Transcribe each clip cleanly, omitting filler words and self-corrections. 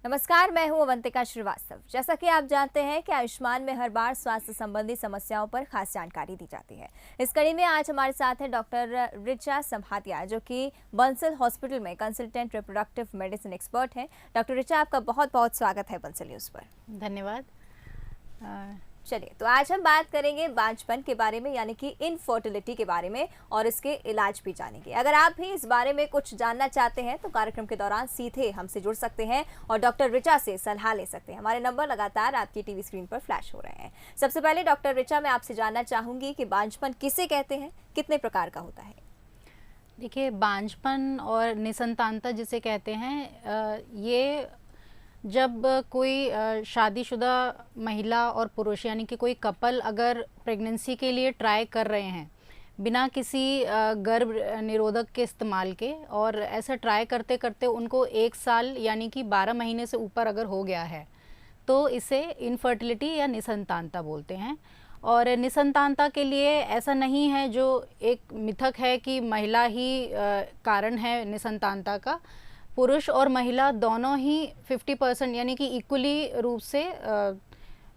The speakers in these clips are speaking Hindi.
नमस्कार, मैं हूं अवंतिका श्रीवास्तव। जैसा कि आप जानते हैं कि आयुष्मान में हर बार स्वास्थ्य संबंधी समस्याओं पर खास जानकारी दी जाती है। इस कड़ी में आज हमारे साथ है डॉक्टर ऋचा संभातिया, जो कि बंसल हॉस्पिटल में कंसल्टेंट रिप्रोडक्टिव मेडिसिन एक्सपर्ट हैं। डॉक्टर ऋचा, आपका बहुत बहुत स्वागत है बंसल न्यूज़ पर। धन्यवाद। चलिए, तो आज हम बात करेंगे बांझपन के बारे में, यानी कि इनफर्टिलिटी के बारे में, और इसके इलाज भी जानेंगे। अगर आप भी इस बारे में कुछ जानना चाहते हैं तो कार्यक्रम के दौरान सीधे हमसे जुड़ सकते हैं और डॉक्टर ऋचा से सलाह ले सकते हैं। हमारे नंबर लगातार आपकी टीवी स्क्रीन पर फ्लैश हो रहे हैं। सबसे पहले डॉक्टर ऋचा, मैं आपसे जानना चाहूंगी कि बांझपन किसे कहते हैं, कितने प्रकार का होता है? देखिए, बांझपन और निसंतानता जिसे कहते हैं, ये जब कोई शादीशुदा महिला और पुरुष यानी कि कोई कपल अगर प्रेगनेंसी के लिए ट्राई कर रहे हैं बिना किसी गर्भ निरोधक के इस्तेमाल के, और ऐसा ट्राई करते करते उनको 1 साल यानी कि 12 महीने से ऊपर अगर हो गया है तो इसे इनफर्टिलिटी या निसंतानता बोलते हैं। और निसंतानता के लिए ऐसा नहीं है जो एक मिथक है कि महिला ही कारण है निसंतानता का। पुरुष और महिला दोनों ही 50% यानी कि इक्वली रूप से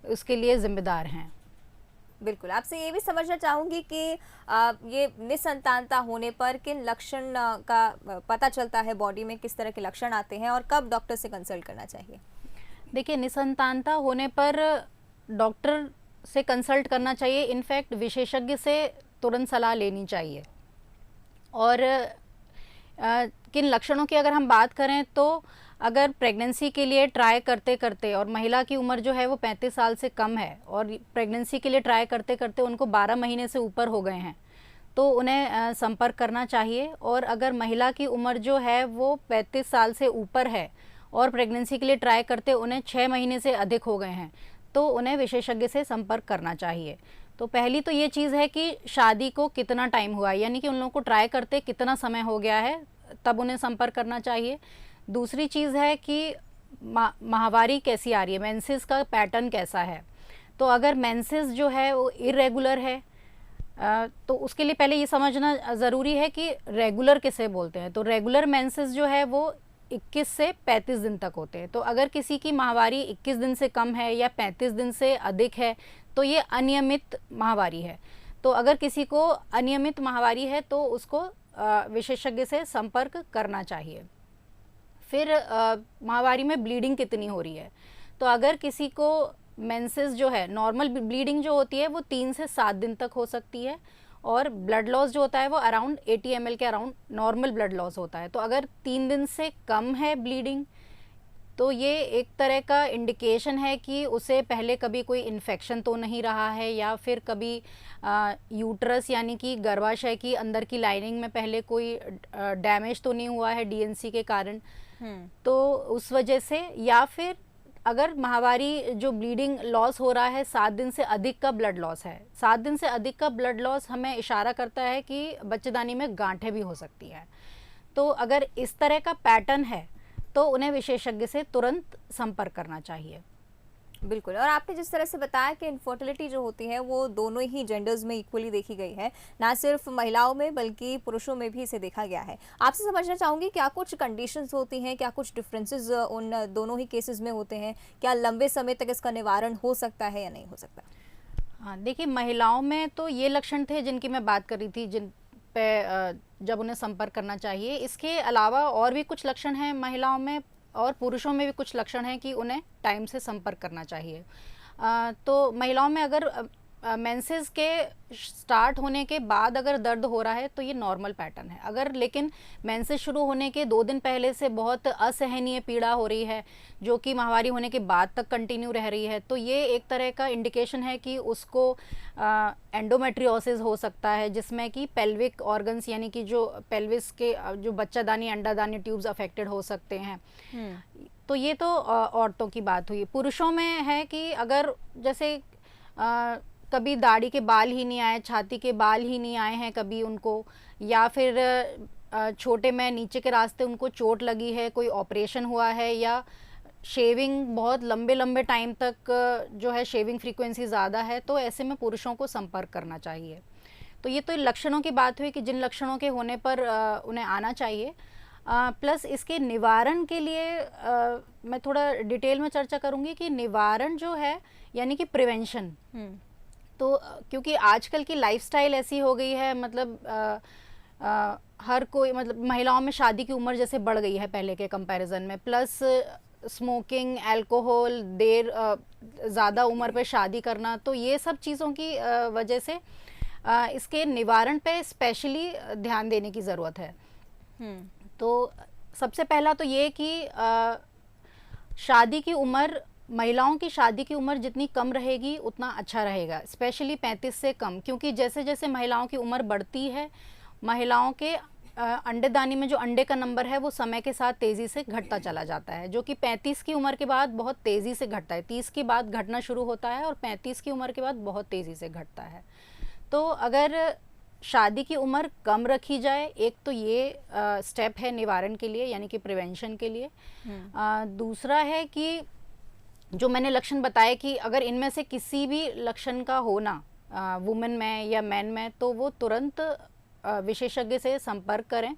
उसके लिए जिम्मेदार हैं। बिल्कुल, आपसे ये भी समझना चाहूंगी कि ये निसंतानता होने पर किन लक्षण का पता चलता है, बॉडी में किस तरह के लक्षण आते हैं और कब डॉक्टर से कंसल्ट करना चाहिए? देखिए, निसंतानता होने पर डॉक्टर से कंसल्ट करना चाहिए। इनफैक्ट विशेषज्ञ से तुरंत सलाह लेनी चाहिए। और किन लक्षणों की अगर हम बात करें तो अगर प्रेगनेंसी के लिए ट्राई करते करते, और महिला की उम्र जो है वो 35 साल से कम है और प्रेगनेंसी के लिए ट्राई करते करते उनको 12 महीने से ऊपर हो गए हैं, तो उन्हें संपर्क करना चाहिए। और अगर महिला की उम्र जो है वो 35 साल से ऊपर है और प्रेगनेंसी के लिए ट्राई करते उन्हें 6 महीने से अधिक हो गए हैं, तो उन्हें विशेषज्ञ से संपर्क करना चाहिए। तो पहली तो ये चीज़ है कि शादी को कितना टाइम हुआ है, यानी कि उन लोगों को ट्राई करते कितना समय हो गया है, तब उन्हें संपर्क करना चाहिए। दूसरी चीज़ है कि माहवारी कैसी आ रही है, मेंसेस का पैटर्न कैसा है। तो अगर मेंसेस जो है वो इरेगुलर है तो उसके लिए पहले ये समझना ज़रूरी है कि रेगुलर किसे बोलते हैं। तो रेगुलर मेंसेस जो है वो 21 से 35 दिन तक होते हैं। तो अगर किसी की माहवारी 21 दिन से कम है या 35 दिन से अधिक है तो ये अनियमित माहवारी है। तो अगर किसी को अनियमित माहवारी है तो उसको विशेषज्ञ से संपर्क करना चाहिए। फिर माहवारी में ब्लीडिंग कितनी हो रही है, तो अगर किसी को मेंसेस जो है, नॉर्मल ब्लीडिंग जो होती है वो 3 से 7 दिन तक हो सकती है, और ब्लड लॉस जो होता है वो अराउंड 80 ml के अराउंड नॉर्मल ब्लड लॉस होता है। तो अगर 3 दिन से कम है ब्लीडिंग, तो ये एक तरह का इंडिकेशन है कि उसे पहले कभी कोई इन्फेक्शन तो नहीं रहा है, या फिर कभी यूट्रस यानी कि गर्भाशय की अंदर की लाइनिंग में पहले कोई डैमेज तो नहीं हुआ है डीएनसी के कारण, तो उस वजह से। या फिर अगर माहवारी जो ब्लीडिंग लॉस हो रहा है 7 दिन से अधिक का ब्लड लॉस है, 7 दिन से अधिक का ब्लड लॉस हमें इशारा करता है कि बच्चेदानी में गांठें भी हो सकती है। तो अगर इस तरह का पैटर्न है तो उन्हें विशेषज्ञ से तुरंत संपर्क करना चाहिए। बिल्कुल, और आपने जिस तरह से बताया कि इनफर्टिलिटी जो होती है वो दोनों ही जेंडर्स में इक्वली देखी गई है, ना सिर्फ महिलाओं में बल्कि पुरुषों में भी इसे देखा गया है। आपसे समझना चाहूँगी, क्या कुछ कंडीशंस होती हैं, क्या कुछ डिफरेंसेस उन दोनों ही केसेस में होते हैं? क्या लंबे समय तक इसका निवारण हो सकता है या नहीं हो सकता? हाँ, देखिए, महिलाओं में तो ये लक्षण थे जिनकी मैं बात कर रही थी, जिन पे जब उन्हें संपर्क करना चाहिए। इसके अलावा और भी कुछ लक्षण हैं महिलाओं में, और पुरुषों में भी कुछ लक्षण हैं कि उन्हें टाइम से संपर्क करना चाहिए। तो महिलाओं में अगर मेंसेस के स्टार्ट होने के बाद अगर दर्द हो रहा है तो ये नॉर्मल पैटर्न है। अगर लेकिन मेंसेस शुरू होने के 2 दिन पहले से बहुत असहनीय पीड़ा हो रही है जो कि माहवारी होने के बाद तक कंटिन्यू रह रही है, तो ये एक तरह का इंडिकेशन है कि उसको एंडोमेट्रियोसिस हो सकता है, जिसमें कि पेल्विक ऑर्गन्स यानी कि जो पेल्विस के जो बच्चादानी अंडादानी ट्यूब्स अफेक्टेड हो सकते हैं। तो ये तो औरतों की बात हुई। पुरुषों में है कि अगर जैसे कभी दाढ़ी के बाल ही नहीं आए, छाती के बाल ही नहीं आए हैं कभी उनको, या फिर छोटे में नीचे के रास्ते उनको चोट लगी है, कोई ऑपरेशन हुआ है, या शेविंग बहुत लंबे लंबे टाइम तक जो है शेविंग फ्रीक्वेंसी ज़्यादा है, तो ऐसे में पुरुषों को संपर्क करना चाहिए। तो ये तो लक्षणों की बात हुई कि जिन लक्षणों के होने पर उन्हें आना चाहिए। प्लस इसके निवारण के लिए मैं थोड़ा डिटेल में चर्चा करूँगी कि निवारण जो है यानी कि प्रिवेंशन। तो क्योंकि आजकल की लाइफस्टाइल ऐसी हो गई है, मतलब हर कोई, मतलब महिलाओं में शादी की उम्र जैसे बढ़ गई है पहले के कंपैरिजन में, प्लस स्मोकिंग, अल्कोहल, देर ज़्यादा उम्र पे शादी करना, तो ये सब चीज़ों की वजह से इसके निवारण पे स्पेशली ध्यान देने की ज़रूरत है। तो सबसे पहला तो ये कि शादी की उम्र, महिलाओं की शादी की उम्र जितनी कम रहेगी उतना अच्छा रहेगा, स्पेशली 35 से कम, क्योंकि जैसे जैसे महिलाओं की उम्र बढ़ती है, महिलाओं के अंडेदानी में जो अंडे का नंबर है वो समय के साथ तेज़ी से घटता चला जाता है, जो कि 35 की उम्र के बाद बहुत तेज़ी से घटता है। 30 के बाद घटना शुरू होता है और 35 की उम्र के बाद बहुत तेज़ी से घटता है। तो अगर शादी की उम्र कम रखी जाए, एक तो ये स्टेप है निवारण के लिए, यानी कि प्रिवेंशन के लिए। दूसरा है कि जो मैंने लक्षण बताए कि अगर इनमें से किसी भी लक्षण का होना वुमेन में या मैन में, तो वो तुरंत विशेषज्ञ से संपर्क करें।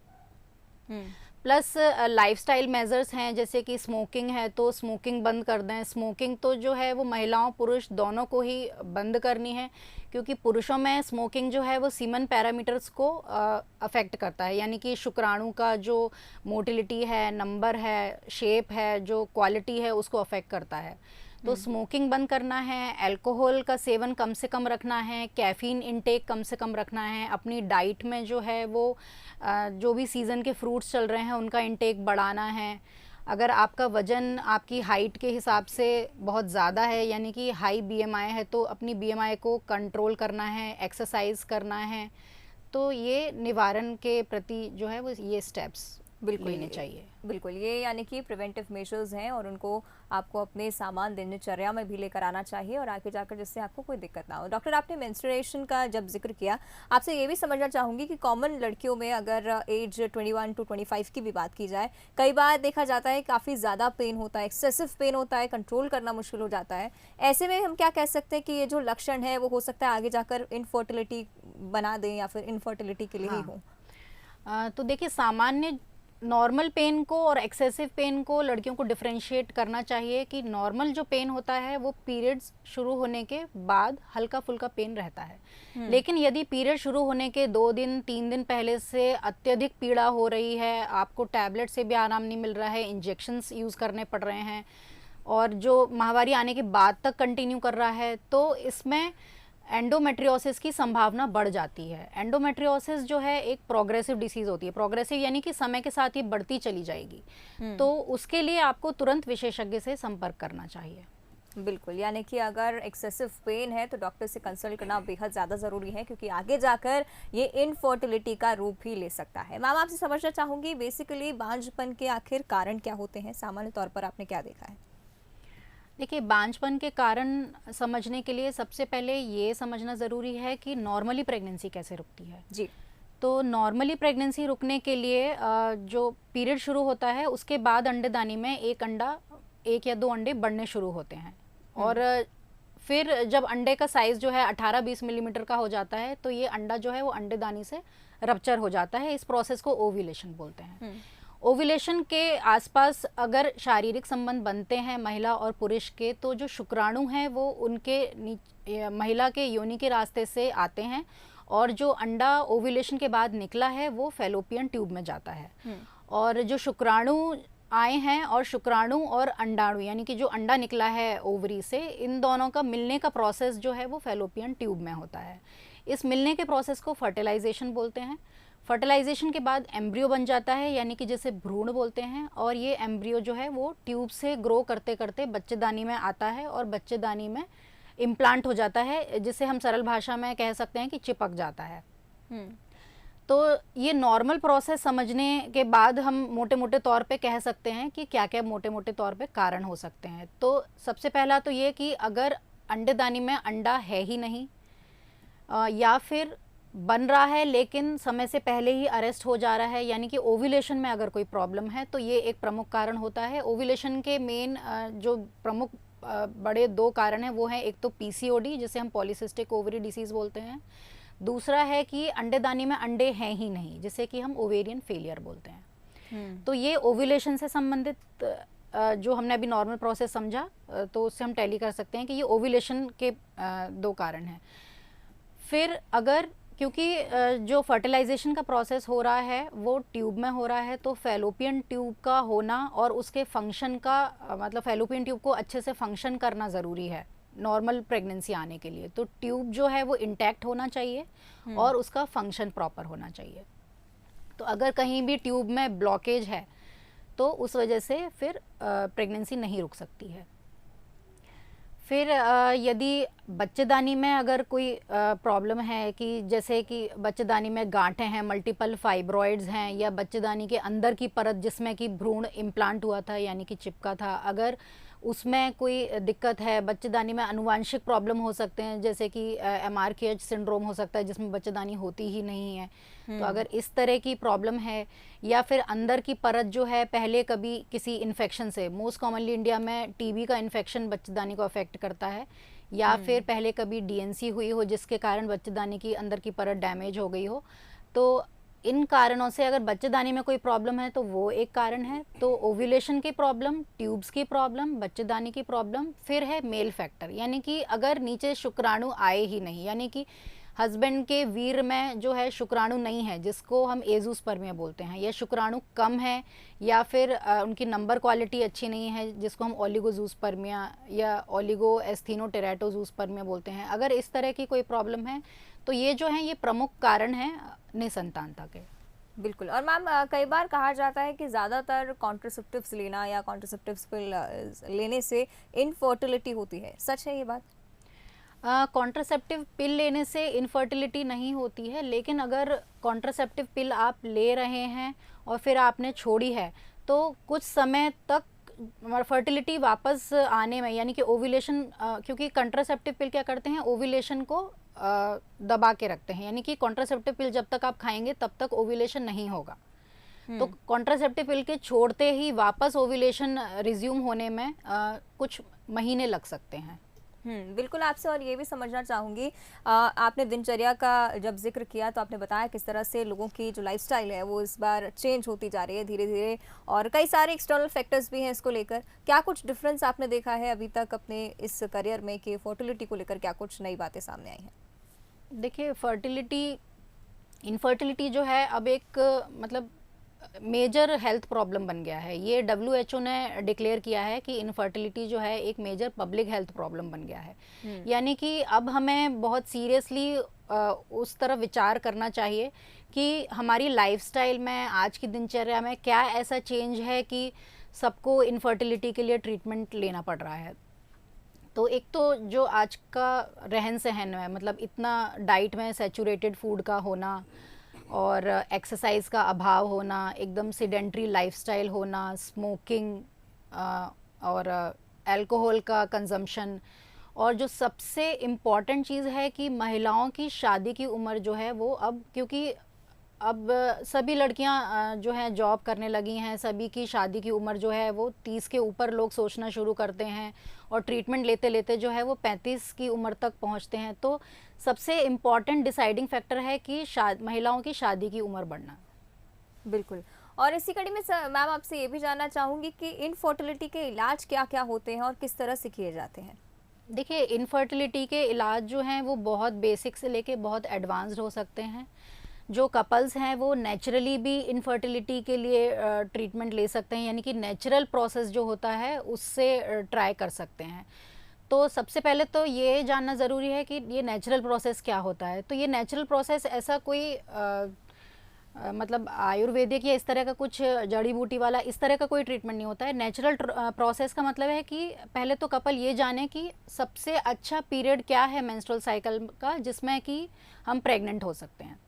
प्लस लाइफस्टाइल मेजर्स हैं, जैसे कि स्मोकिंग है तो स्मोकिंग बंद कर दें। स्मोकिंग तो जो है वो महिलाओं पुरुष दोनों को ही बंद करनी है, क्योंकि पुरुषों में स्मोकिंग जो है वो सीमन पैरामीटर्स को अफेक्ट करता है, यानी कि शुक्राणु का जो मोटिलिटी है, नंबर है, शेप है, जो क्वालिटी है, उसको अफेक्ट करता है। तो स्मोकिंग बंद करना है, अल्कोहल का सेवन कम से कम रखना है, कैफ़ीन इनटेक कम से कम रखना है, अपनी डाइट में जो है वो जो भी सीज़न के फ्रूट्स चल रहे हैं उनका इनटेक बढ़ाना है। अगर आपका वज़न आपकी हाइट के हिसाब से बहुत ज़्यादा है, यानी कि हाई बीएमआई है, तो अपनी बीएमआई को कंट्रोल करना है, एक्सरसाइज करना है। तो ये निवारण के प्रति जो है वो ये स्टेप्स बिल्कुल लेने चाहिए। बिल्कुल, ये यानी कि प्रिवेंटिव मेजर्स हैं और उनको आपको अपने सामान दिनचर्या में भी लेकर आना चाहिए और आगे जाकर जिससे आपको कोई दिक्कत ना हो। डॉक्टर, आपने मेंस्ट्रुएशन का जब जिक्र किया, आपसे ये भी समझना चाहूँगी कि कॉमन लड़कियों में अगर एज 21 टू 25 की भी बात की जाए, कई बार देखा जाता है काफ़ी ज़्यादा पेन होता है, एक्सेसिव पेन होता है, कंट्रोल करना मुश्किल हो जाता है। ऐसे में हम क्या कह सकते हैं कि ये जो लक्षण है वो हो सकता है आगे जाकर इनफर्टिलिटी बना दें या फिर इनफर्टिलिटी के लिए ही हो? तो देखिए, सामान्य नॉर्मल पेन को और एक्सेसिव पेन को लड़कियों को डिफरेंशिएट करना चाहिए कि नॉर्मल जो पेन होता है वो पीरियड्स शुरू होने के बाद हल्का फुल्का पेन रहता है। लेकिन यदि पीरियड शुरू होने के 2 दिन 3 दिन पहले से अत्यधिक पीड़ा हो रही है, आपको टैबलेट से भी आराम नहीं मिल रहा है, इंजेक्शंस यूज़ करने पड़ रहे हैं, और जो माहवारी आने के बाद तक कंटिन्यू कर रहा है, तो इसमें एंडोमेट्रियोसिस की संभावना बढ़ जाती है। एंडोमेट्रियोसिस जो है एक प्रोग्रेसिव डिसीज होती है, प्रोग्रेसिव यानी कि समय के साथ ये बढ़ती चली जाएगी। तो उसके लिए आपको तुरंत विशेषज्ञ से संपर्क करना चाहिए। बिल्कुल, यानी कि अगर एक्सेसिव पेन है तो डॉक्टर से कंसल्ट करना बेहद ज़्यादा ज़रूरी है, क्योंकि आगे जाकर ये इनफर्टिलिटी का रूप भी ले सकता है। मैम, आपसे समझना चाहूँगी बेसिकली बांझपन के आखिर कारण क्या होते हैं? सामान्य तौर पर आपने क्या देखा है? देखिए, बांझपन के कारण समझने के लिए सबसे पहले ये समझना ज़रूरी है कि नॉर्मली प्रेगनेंसी कैसे रुकती है। जी। तो नॉर्मली प्रेगनेंसी रुकने के लिए जो पीरियड शुरू होता है उसके बाद अंडेदानी में एक या 2 अंडे बढ़ने शुरू होते हैं, और फिर जब अंडे का साइज़ जो है 18-20 मिलीमीटर का हो जाता है, तो ये अंडा जो है वो अंडेदानी से रप्चर हो जाता है। इस प्रोसेस को ओव्यूलेशन बोलते हैं। ओव्यूलेशन के आसपास अगर शारीरिक संबंध बनते हैं महिला और पुरुष के, तो जो शुक्राणु हैं वो उनके महिला के योनि के रास्ते से आते हैं, और जो अंडा ओव्यूलेशन के बाद निकला है वो फैलोपियन ट्यूब में जाता है। और जो शुक्राणु आए हैं और शुक्राणु और अंडाणु, यानी कि जो अंडा निकला है ओवरी से, इन दोनों का मिलने का प्रोसेस जो है वो फैलोपियन ट्यूब में होता है। इस मिलने के प्रोसेस को फर्टिलाइजेशन बोलते हैं। फर्टिलाइजेशन के बाद एम्ब्रियो बन जाता है, यानी कि जिसे भ्रूण बोलते हैं, और ये एम्ब्रियो जो है वो ट्यूब से ग्रो करते करते बच्चेदानी में आता है और बच्चेदानी में इम्प्लांट हो जाता है, जिसे हम सरल भाषा में कह सकते हैं कि चिपक जाता है। तो ये नॉर्मल प्रोसेस समझने के बाद हम मोटे मोटे तौर पे कह सकते हैं कि क्या क्या मोटे मोटे तौर पे कारण हो सकते हैं। तो सबसे पहला तो ये कि अगर अंडेदानी में अंडा है ही नहीं, या फिर बन रहा है लेकिन समय से पहले ही अरेस्ट हो जा रहा है, यानी कि ओव्यूलेशन में अगर कोई प्रॉब्लम है, तो ये एक प्रमुख कारण होता है। ओव्यूलेशन के मेन जो प्रमुख बड़े 2 कारण हैं वो हैं, एक तो पीसीओडी जिसे हम पॉलीसिस्टिक ओवरी डिसीज़ बोलते हैं, दूसरा है कि अंडेदानी में अंडे हैं ही नहीं, जिसे कि हम ओवेरियन फेलियर बोलते हैं। तो ये ओव्यूलेशन से संबंधित जो हमने अभी नॉर्मल प्रोसेस समझा, तो उससे हम टैली कर सकते हैं कि ये ओव्यूलेशन के दो कारण हैं। फिर अगर क्योंकि जो फर्टिलाइजेशन का प्रोसेस हो रहा है वो ट्यूब में हो रहा है, तो फैलोपियन ट्यूब का होना और उसके फंक्शन का मतलब फैलोपियन ट्यूब को अच्छे से फंक्शन करना ज़रूरी है नॉर्मल प्रेगनेंसी आने के लिए। तो ट्यूब जो है वो इंटैक्ट होना चाहिए और उसका फंक्शन प्रॉपर होना चाहिए। तो अगर कहीं भी ट्यूब में ब्लॉकेज है तो उस वजह से फिर प्रेगनेंसी नहीं रुक सकती है। फिर यदि बच्चेदानी में अगर कोई प्रॉब्लम है कि जैसे कि बच्चेदानी में गांठें हैं, मल्टीपल फाइब्रॉइड्स हैं, या बच्चेदानी के अंदर की परत जिसमें कि भ्रूण इम्प्लांट हुआ था यानी कि चिपका था, अगर उसमें कोई दिक्कत है, बच्चेदानी में आनुवांशिक प्रॉब्लम हो सकते हैं जैसे कि MRKH सिंड्रोम हो सकता है जिसमें बच्चेदानी होती ही नहीं है। तो अगर इस तरह की प्रॉब्लम है, या फिर अंदर की परत जो है पहले कभी किसी इन्फेक्शन से, मोस्ट कॉमनली इंडिया में TB का इन्फेक्शन बच्चेदानी को अफेक्ट करता है, या फिर पहले कभी DNC हुई हो जिसके कारण बच्चेदानी की अंदर की परत डैमेज हो गई हो। तो इन कारणों से अगर बच्चेदानी में कोई प्रॉब्लम है तो वो एक कारण है। तो ओव्यूलेशन की प्रॉब्लम, ट्यूब्स की प्रॉब्लम, बच्चेदानी की प्रॉब्लम, फिर है मेल फैक्टर, यानी कि अगर नीचे शुक्राणु आए ही नहीं, यानी कि हस्बैंड के वीर में जो है शुक्राणु नहीं है, जिसको हम एजोस्पर्मिया बोलते हैं, या शुक्राणु कम है, या फिर उनकी नंबर क्वालिटी अच्छी नहीं है जिसको हम ओलिगोजूस्पर्मिया या ओलिगोएस्थेनोटेराटोजूस्पर्मिया बोलते हैं। अगर इस तरह की कोई प्रॉब्लम है तो ये जो है ये प्रमुख कारण हैं निसंतानता के। बिल्कुल। और मैम कई बार कहा जाता है कि ज़्यादातर कॉन्ट्रासेप्टिव्स लेना या कॉन्ट्रासेप्टिव्स पिल लेने से इनफर्टिलिटी होती है, सच है ये बात? कॉन्ट्रासेप्टिव पिल लेने से इनफर्टिलिटी नहीं होती है, लेकिन अगर कॉन्ट्रासेप्टिव पिल आप ले रहे हैं और फिर आपने छोड़ी है तो कुछ समय तक फर्टिलिटी वापस आने में, यानी कि ओव्यूलेशन, क्योंकि कॉन्ट्रासेप्टिव पिल क्या करते हैं, ओव्यूलेशन को दबा के रखते हैं, यानी कि कॉन्ट्रासेप्टिव पिल जब तक आप खाएंगे तब तक ओव्यूलेशन नहीं होगा। तो कॉन्ट्रासेप्टिव पिल के छोड़ते ही वापस ओव्यूलेशन रिज्यूम होने में कुछ महीने लग सकते हैं। बिल्कुल। आपसे और ये भी समझना चाहूँगी, आपने दिनचर्या का जब जिक्र किया तो आपने बताया किस तरह से लोगों की जो लाइफस्टाइल है वो इस बार चेंज होती जा रही है धीरे धीरे, और कई सारे एक्सटर्नल फैक्टर्स भी हैं इसको लेकर। क्या कुछ डिफरेंस आपने देखा है अभी तक अपने इस करियर में कि फर्टिलिटी को लेकर क्या कुछ नई बातें सामने आई हैं? देखिए, इनफर्टिलिटी जो है अब एक मतलब मेजर हेल्थ प्रॉब्लम बन गया है। ये WHO ने डिक्लेयर किया है कि इनफर्टिलिटी जो है एक मेजर पब्लिक हेल्थ प्रॉब्लम बन गया है। यानी कि अब हमें बहुत सीरियसली उस तरफ विचार करना चाहिए कि हमारी लाइफस्टाइल में, आज की दिनचर्या में क्या ऐसा चेंज है कि सबको इनफर्टिलिटी के लिए ट्रीटमेंट लेना पड़ रहा है। तो एक तो जो आज का रहन सहन है, मतलब इतना डाइट में सैचुरेटेड फूड का होना और एक्सरसाइज का अभाव होना, एकदम सीडेंट्री लाइफस्टाइल होना, स्मोकिंग और अल्कोहल का कंजम्पशन, और जो सबसे इम्पॉर्टेंट चीज़ है कि महिलाओं की शादी की उम्र जो है वो अब, क्योंकि अब सभी लड़कियां जो हैं जॉब करने लगी हैं, सभी की शादी की उम्र जो है वो 30 के ऊपर लोग सोचना शुरू करते हैं, और ट्रीटमेंट लेते लेते जो है वो 35 की उम्र तक पहुंचते हैं। तो सबसे इम्पॉर्टेंट डिसाइडिंग फैक्टर है कि महिलाओं की शादी की उम्र बढ़ना। बिल्कुल। और इसी कड़ी में मैम आपसे ये भी जानना चाहूँगी कि इनफर्टिलिटी के इलाज क्या क्या होते हैं और किस तरह से किए जाते हैं? देखिए, इनफर्टिलिटी के इलाज जो हैं वो बहुत बेसिक से लेके बहुत एडवांस्ड हो सकते हैं। जो कपल्स हैं वो नेचुरली भी इनफर्टिलिटी के लिए ट्रीटमेंट ले सकते हैं, यानी कि नेचुरल प्रोसेस जो होता है उससे ट्राई कर सकते हैं। तो सबसे पहले तो ये जानना ज़रूरी है कि ये नेचुरल प्रोसेस क्या होता है। तो ये नेचुरल प्रोसेस ऐसा कोई मतलब आयुर्वेदिक या इस तरह का कुछ जड़ी बूटी वाला इस तरह का कोई ट्रीटमेंट नहीं होता है। नेचुरल प्रोसेस का मतलब है कि पहले तो कपल ये जाने कि सबसे अच्छा पीरियड क्या है मेंस्ट्रुअल साइकिल का जिसमें कि हम प्रेग्नेंट हो सकते हैं।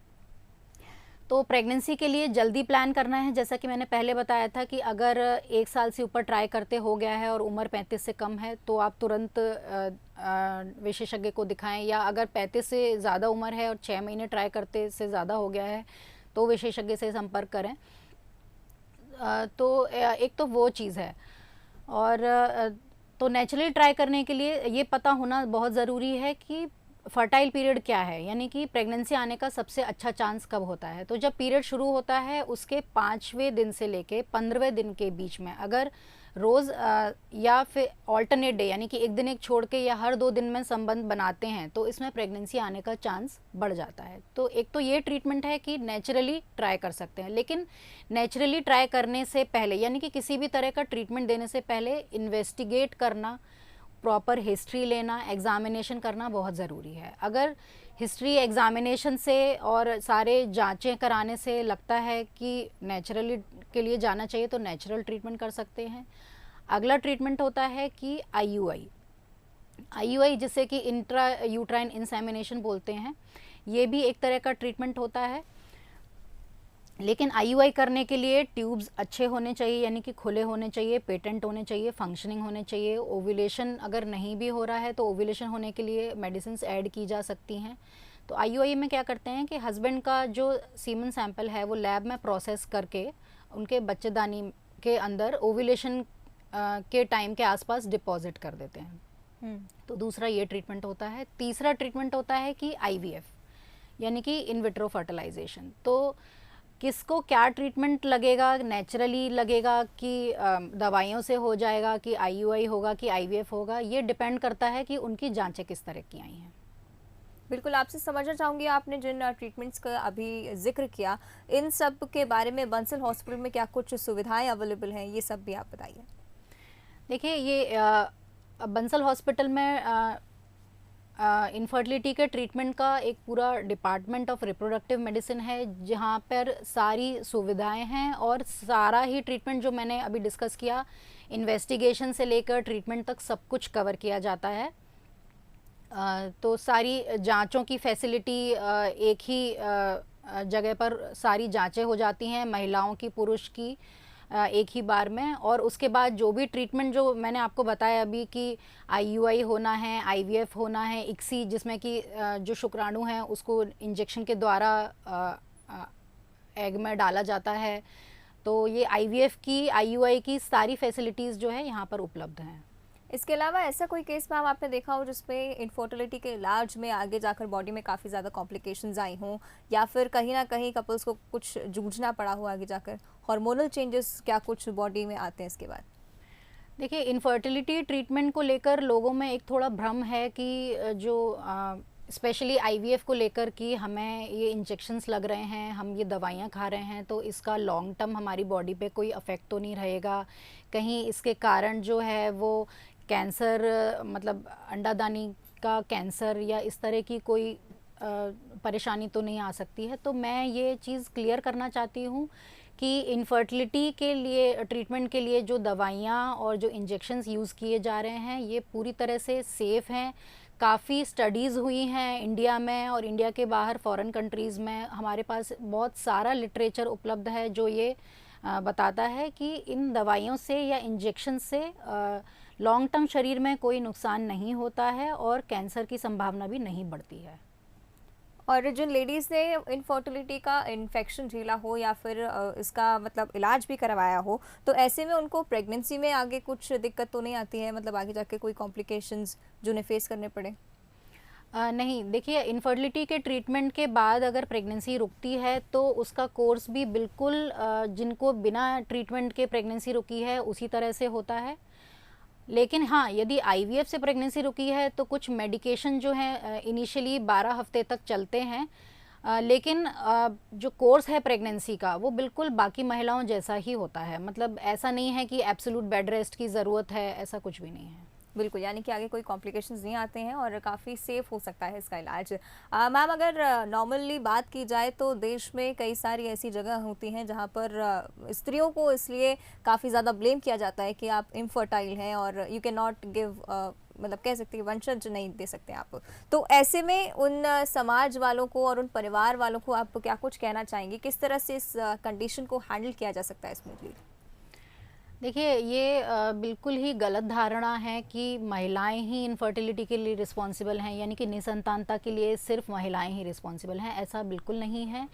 तो प्रेगनेंसी के लिए जल्दी प्लान करना है, जैसा कि मैंने पहले बताया था कि अगर 1 साल से ऊपर ट्राई करते हो गया है और उम्र 35 से कम है तो आप तुरंत विशेषज्ञ को दिखाएं, या अगर 35 से ज़्यादा उम्र है और 6 महीने ट्राई करते से ज़्यादा हो गया है तो विशेषज्ञ से संपर्क करें। तो एक तो वो चीज़ है। और तो नेचुरली ट्राई करने के लिए ये पता होना बहुत ज़रूरी है कि फर्टाइल पीरियड क्या है, यानी कि प्रेगनेंसी आने का सबसे अच्छा चांस कब होता है, तो जब पीरियड शुरू होता है उसके 5वें दिन से लेके 15वें दिन के बीच में अगर रोज़ या फिर ऑल्टरनेट डे यानी कि एक दिन एक छोड़ के या हर 2 दिन में संबंध बनाते हैं तो इसमें प्रेगनेंसी आने का चांस बढ़ जाता है। तो एक तो ये ट्रीटमेंट है कि नेचुरली ट्राई कर सकते हैं, लेकिन नेचुरली ट्राई करने से पहले यानी कि किसी भी तरह का ट्रीटमेंट देने से पहले इन्वेस्टिगेट करना, प्रॉपर हिस्ट्री लेना, एग्जामिनेशन करना बहुत ज़रूरी है। अगर हिस्ट्री एग्जामिनेशन से और सारे जांचें कराने से लगता है कि नेचुरली के लिए जाना चाहिए तो नेचुरल ट्रीटमेंट कर सकते हैं। अगला ट्रीटमेंट होता है कि आईयूआई, आईयूआई जिसे कि इंट्रा यूट्राइन इंसेमिनेशन बोलते हैं, ये भी एक तरह का ट्रीटमेंट होता है। लेकिन आईयूआई करने के लिए ट्यूब्स अच्छे होने चाहिए यानी कि खुले होने चाहिए, पेटेंट होने चाहिए, फंक्शनिंग होने चाहिए। ओव्यूलेशन अगर नहीं भी हो रहा है तो ओव्यूलेशन होने के लिए मेडिसिन ऐड की जा सकती हैं। तो आईयूआई में क्या करते हैं कि हस्बैंड का जो सीमन सैंपल है वो लैब में प्रोसेस करके उनके बच्चेदानी के अंदर ओव्यूलेशन के टाइम के आसपास डिपॉजिट कर देते हैं। तो दूसरा ये ट्रीटमेंट होता है। तीसरा ट्रीटमेंट होता है कि आईवीएफ यानी कि इन विट्रो फर्टिलाइजेशन। तो किसको क्या ट्रीटमेंट लगेगा, नेचुरली लगेगा कि दवाइयों से हो जाएगा, कि आईयूआई होगा, कि आईवीएफ होगा, ये डिपेंड करता है कि उनकी जांचें किस तरह की आई हैं। बिल्कुल, आपसे समझना चाहूँगी आपने जिन ट्रीटमेंट्स का अभी जिक्र किया, इन सब के बारे में बंसल हॉस्पिटल में क्या कुछ सुविधाएं अवेलेबल हैं, ये सब भी आप बताइए। देखिए, ये बंसल हॉस्पिटल में इनफर्टिलिटी के ट्रीटमेंट का एक पूरा डिपार्टमेंट ऑफ रिप्रोडक्टिव मेडिसिन है जहाँ पर सारी सुविधाएं हैं और सारा ही ट्रीटमेंट जो मैंने अभी डिस्कस किया, इन्वेस्टिगेशन से लेकर ट्रीटमेंट तक सब कुछ कवर किया जाता है। तो सारी जांचों की फैसिलिटी एक ही जगह पर सारी जांचें हो जाती हैं, महिलाओं की, पुरुष की, एक ही बार में। और उसके बाद जो भी ट्रीटमेंट जो मैंने आपको बताया अभी कि आईयूआई होना है, आईवीएफ होना है, इक्सी जिसमें कि जो शुक्राणु हैं उसको इंजेक्शन के द्वारा एग में डाला जाता है, तो ये आईवीएफ की, आईयूआई की सारी फैसिलिटीज़ जो है यहाँ पर उपलब्ध हैं। इसके अलावा ऐसा कोई केस मैम आपने देखा हो जिसमें इनफर्टिलिटी के इलाज में आगे जाकर बॉडी में काफ़ी ज़्यादा कॉम्प्लिकेशंस आई हों, या फिर कहीं ना कहीं कपल्स को कुछ जूझना पड़ा हो आगे जाकर, हार्मोनल चेंजेस क्या कुछ बॉडी में आते हैं इसके बाद? देखिए, इनफर्टिलिटी ट्रीटमेंट को लेकर लोगों में एक थोड़ा भ्रम है कि जो स्पेशली आईवीएफ को लेकर कि हमें ये इंजेक्शंस लग रहे हैं, हम ये दवाइयाँ खा रहे हैं तो इसका लॉन्ग टर्म हमारी बॉडी पे कोई अफेक्ट तो नहीं रहेगा, कहीं इसके कारण जो है वो कैंसर, मतलब अंडादानी का कैंसर या इस तरह की कोई परेशानी तो नहीं आ सकती है। तो मैं ये चीज़ क्लियर करना चाहती हूँ कि इनफर्टिलिटी के लिए, ट्रीटमेंट के लिए जो दवाइयाँ और जो इंजेक्शंस यूज़ किए जा रहे हैं ये पूरी तरह से सेफ़ हैं। काफ़ी स्टडीज़ हुई हैं इंडिया में और इंडिया के बाहर फॉरेन कंट्रीज़ में। हमारे पास बहुत सारा लिटरेचर उपलब्ध है जो ये बताता है कि इन दवाइयों से या इंजेक्शन से लॉन्ग टर्म शरीर में कोई नुकसान नहीं होता है और कैंसर की संभावना भी नहीं बढ़ती है। और जिन लेडीज़ ने इनफर्टिलिटी का इन्फेक्शन झेला हो या फिर इसका मतलब इलाज भी करवाया हो, तो ऐसे में उनको प्रेगनेंसी में आगे कुछ दिक्कत तो नहीं आती है, मतलब आगे जाके कोई कॉम्प्लिकेशंस जो उन्हें फेस करने पड़े? नहीं, देखिए, इनफर्टिलिटी के ट्रीटमेंट के बाद अगर प्रेगनेंसी रुकती है तो उसका कोर्स भी बिल्कुल जिनको बिना ट्रीटमेंट के प्रेगनेंसी रुकी है उसी तरह से होता है। लेकिन हाँ, यदि आईवीएफ से प्रेगनेंसी रुकी है तो कुछ मेडिकेशन जो हैं इनिशियली 12 हफ्ते तक चलते हैं, लेकिन जो कोर्स है प्रेगनेंसी का वो बिल्कुल बाकी महिलाओं जैसा ही होता है। मतलब ऐसा नहीं है कि एब्सोल्यूट बेड रेस्ट की ज़रूरत है, ऐसा कुछ भी नहीं है। बिल्कुल, यानी कि आगे कोई कॉम्प्लिकेशंस नहीं आते हैं और काफ़ी सेफ हो सकता है इसका इलाज। मैम, अगर नॉर्मली बात की जाए तो देश में कई सारी ऐसी जगह होती हैं जहाँ पर स्त्रियों को इसलिए काफ़ी ज़्यादा ब्लेम किया जाता है कि आप इनफर्टाइल हैं और यू कैन नॉट गिव, मतलब कह सकते हैं वंशज नहीं दे सकते आप। तो ऐसे में उन समाज वालों को और उन परिवार वालों को आप क्या कुछ कहना चाहेंगे, किस तरह से इस कंडीशन को हैंडल किया जा सकता है स्मूथली? देखिए, ये बिल्कुल ही गलत धारणा है कि महिलाएं ही इनफर्टिलिटी के लिए रिस्पॉन्सिबल हैं, यानी कि निसंतानता के लिए सिर्फ महिलाएं ही रिस्पॉन्सिबल हैं। ऐसा बिल्कुल नहीं है।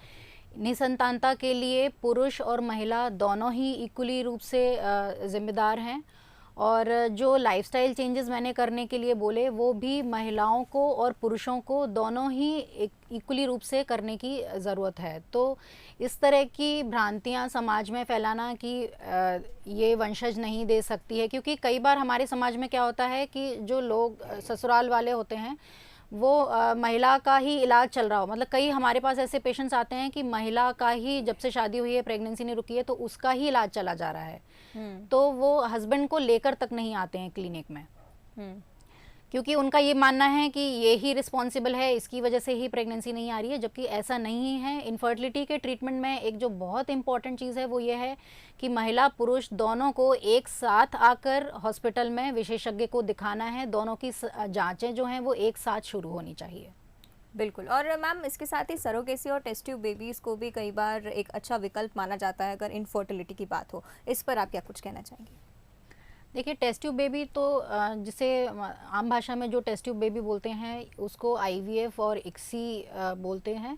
निसंतानता के लिए पुरुष और महिला दोनों ही इक्वली रूप से जिम्मेदार हैं और जो लाइफस्टाइल चेंजेस मैंने करने के लिए बोले वो भी महिलाओं को और पुरुषों को दोनों ही इक्वली रूप से करने की ज़रूरत है। तो इस तरह की भ्रांतियां समाज में फैलाना कि ये वंशज नहीं दे सकती है, क्योंकि कई बार हमारे समाज में क्या होता है कि जो लोग ससुराल वाले होते हैं वो महिला का ही इलाज चल रहा हो, मतलब कई हमारे पास ऐसे पेशेंट्स आते हैं कि महिला का ही जब से शादी हुई है, प्रेगनेंसी नहीं रुकी है, तो उसका ही इलाज चला जा रहा है, तो वो हस्बैंड को लेकर तक नहीं आते हैं क्लिनिक में, क्योंकि उनका ये मानना है कि ये ही रिस्पॉन्सिबल है, इसकी वजह से ही प्रेगनेंसी नहीं आ रही है, जबकि ऐसा नहीं है। इनफर्टिलिटी के ट्रीटमेंट में एक जो बहुत इंपॉर्टेंट चीज़ है वो ये है कि महिला पुरुष दोनों को एक साथ आकर हॉस्पिटल में विशेषज्ञ को दिखाना है, दोनों की जांचें जो हैं वो एक साथ शुरू होनी चाहिए। बिल्कुल। और मैम इसके साथ ही सरोगेसी और टेस्ट ट्यूब बेबीज़ को भी कई बार एक अच्छा विकल्प माना जाता है अगर इनफर्टिलिटी की बात हो, इस पर आप क्या कुछ कहना चाहेंगे? देखिए, टेस्ट ट्यूब बेबी तो जिसे आम भाषा में जो टेस्ट ट्यूब बेबी बोलते हैं उसको आईवीएफ और इक्सी बोलते हैं।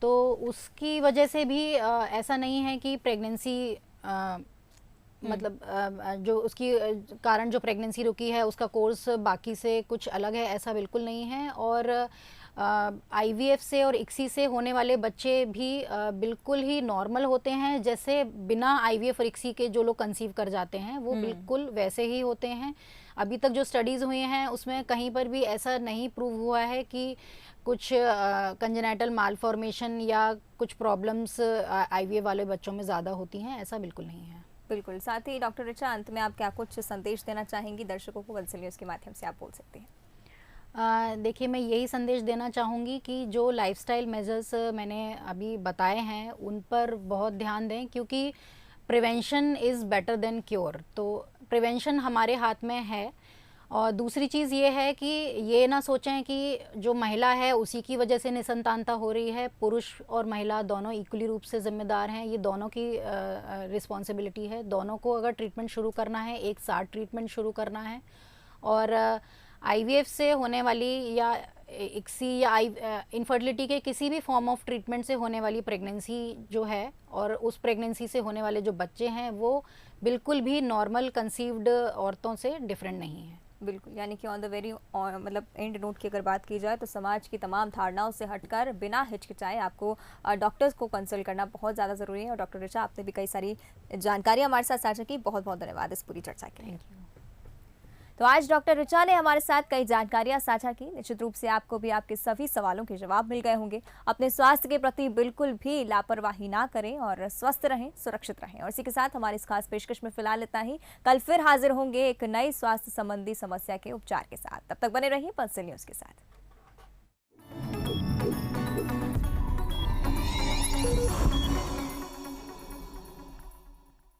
तो उसकी वजह से भी ऐसा नहीं है कि प्रेगनेंसी मतलब जो उसकी कारण जो प्रेगनेंसी रुकी है उसका कोर्स बाकी से कुछ अलग है, ऐसा बिल्कुल नहीं है। और आईवीएफ से और इक्सी से होने वाले बच्चे भी बिल्कुल ही नॉर्मल होते हैं, जैसे बिना आईवीएफ और इक्सी के जो लोग कंसीव कर जाते हैं वो बिल्कुल वैसे ही होते हैं। अभी तक जो स्टडीज़ हुई हैं उसमें कहीं पर भी ऐसा नहीं प्रूव हुआ है कि कुछ कंजेनाइटल मालफॉर्मेशन या कुछ प्रॉब्लम्स आईवीएफ वाले बच्चों में ज़्यादा होती हैं, ऐसा बिल्कुल नहीं है। बिल्कुल। साथ ही डॉक्टर ऋचा, अंत में आप क्या कुछ संदेश देना चाहेंगी दर्शकों को? वत्सल न्यूज़ के माध्यम से आप बोल सकते हैं। देखिए, मैं यही संदेश देना चाहूँगी कि जो लाइफस्टाइल मेजर्स मैंने अभी बताए हैं उन पर बहुत ध्यान दें, क्योंकि prevention is better than cure. तो प्रिवेंशन हमारे हाथ में है। और दूसरी चीज़ ये है कि ये ना सोचें कि जो महिला है उसी की वजह से निसंतानता हो रही है। पुरुष और महिला दोनों इक्वली रूप से जिम्मेदार हैं, ये दोनों की रिस्पॉन्सिबिलिटी है। दोनों को अगर ट्रीटमेंट शुरू करना है, एक साथ ट्रीटमेंट शुरू करना है। और आईवीएफ से होने वाली या इक्सी या इनफर्टिलिटी के किसी भी फॉर्म ऑफ ट्रीटमेंट से होने वाली प्रेगनेंसी जो है और उस प्रेगनेंसी से होने वाले जो बच्चे हैं वो बिल्कुल भी नॉर्मल कंसीव्ड औरतों से डिफरेंट नहीं है। बिल्कुल, यानी कि ऑन द वेरी मतलब एंड नोट की अगर बात की जाए तो समाज की तमाम धारणाओं से हटकर बिना हिचकिचाए आपको डॉक्टर्स को कंसल्ट करना बहुत ज़्यादा ज़रूरी है। और डॉक्टर ऋचा, आपने भी कई सारी जानकारी हमारे साथ साझा की, बहुत बहुत धन्यवाद इस पूरी चर्चा के लिए। तो आज डॉक्टर ऋचा ने हमारे साथ कई जानकारियां साझा की। निश्चित रूप से आपको भी आपके सभी सवालों के जवाब मिल गए होंगे। अपने स्वास्थ्य के प्रति बिल्कुल भी लापरवाही ना करें और स्वस्थ रहें, सुरक्षित रहें। और इसी के साथ हमारी इस खास पेशकश में फिलहाल इतना ही। कल फिर हाजिर होंगे एक नई स्वास्थ्य संबंधी समस्या के उपचार के साथ। तब तक बने रहिए वत्सल न्यूज़ के साथ।